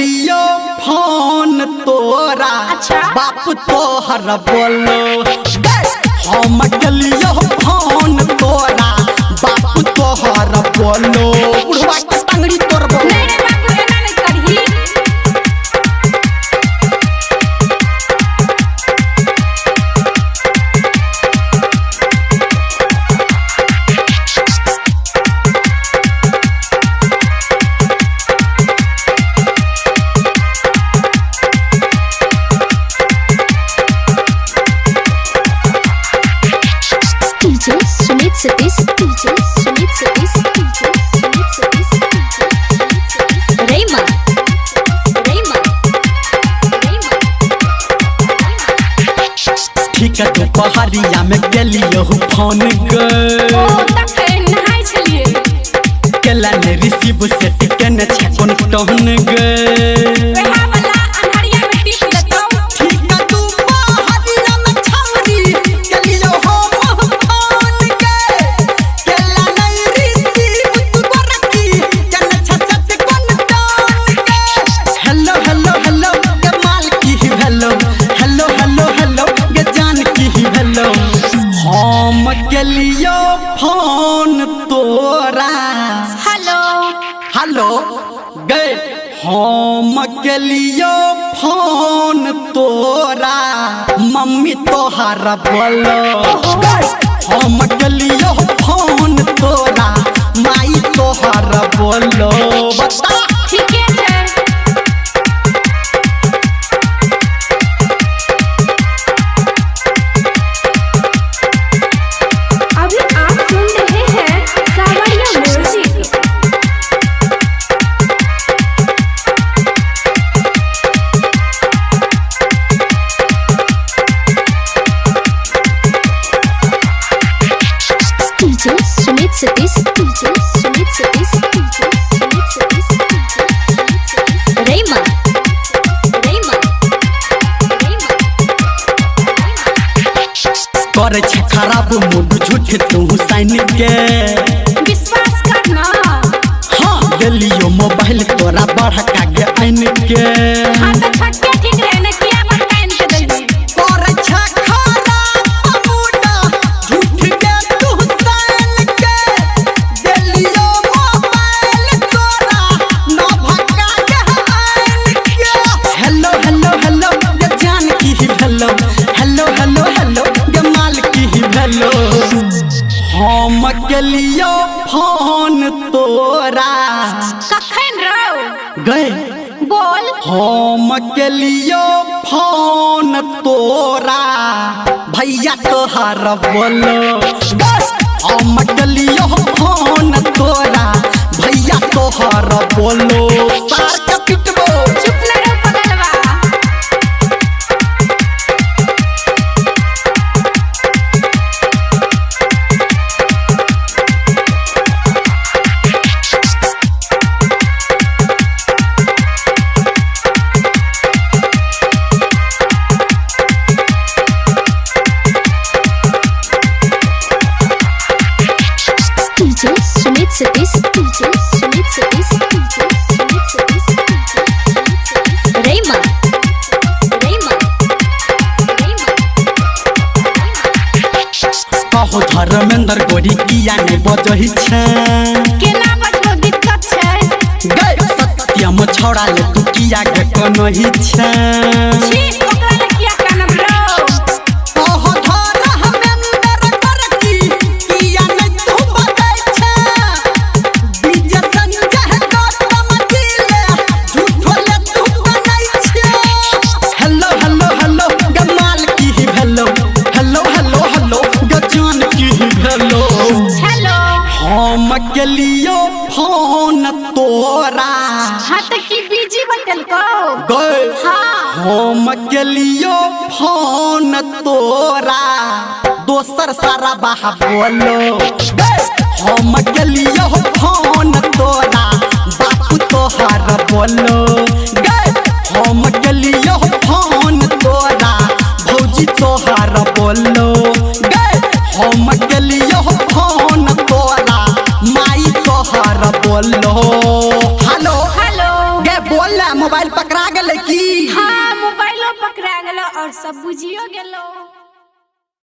लियो फोन तोरा बाप तोहर बोलो हम लियो फोन तोरा बाप तोहर बोलो बुढ़वा के टंगड़ी तोड़बो सुमित सतीश रेमा ठीक है तो पहाड़िया में गेलियो फोन केला ने रिसीव से टिकन छकोन टहन गे लियो फोन तोरा हेलो गए हम के लियो फोन तोरा मम्मी तोहर बोलो हम के लियो फोन तोरा माई तोहर बोलो बता ठीक है सुमित सतीश रेमा करे छे खराब मूड झूठ तू साइन के विश्वास करना हाँ गेलियो मोबाइल तोरा बढ़ा के आइन के हाँ तो छक्के ठीक रहने किया बताइन के दई करे छे खराब मूड झूठ के तू साइन के गेलियो मोबाइल तोरा न भगा के आइन के हेलो हेलो हेलो ये जान की हेलो हेलो हेलो हेलो ये माल की हेलो हम के लियो फोन तोरा कखन रहो गए बोल हम के लियो फोन तोरा भैया तोहर बोलो हम के लियो फोन तोरा भैया तोहर बोलो सार के पिटबो चुप न रहो पगलवा सुमित सतीश रेमा कहो धर्मेंद्र गोरी किया नहीं बजही छे केना बजबो दिक्कत छे गए सत्यम छोड़ा ले तू किया के कोनही छे छी ओकरा ले किया कानब रो कहो धर्मेंद्र गोरी किया नहीं तू बजै छे बीजे संजय गौतम दिले झूठो ले तू बनाई छे हेलो हेलो हेलो गमाल की हेलो हेलो हेलो हेलो गजान की हेलो हेलो हम के लियो फोन तोरा हाथ की बीजी बटल को गए हाँ हम के लियो फोन तोरा दोसर सारा बाहा बोलो हम के लियो फोन तोरा बापू तोहर बोलो हम के लियो फोन तोरा भौजी तोहर बोलो हम के लियो फोन तोरा माई तोहर बोलो हेलो हेलो गे बोल मोबाइल पर बुझियो गेलो।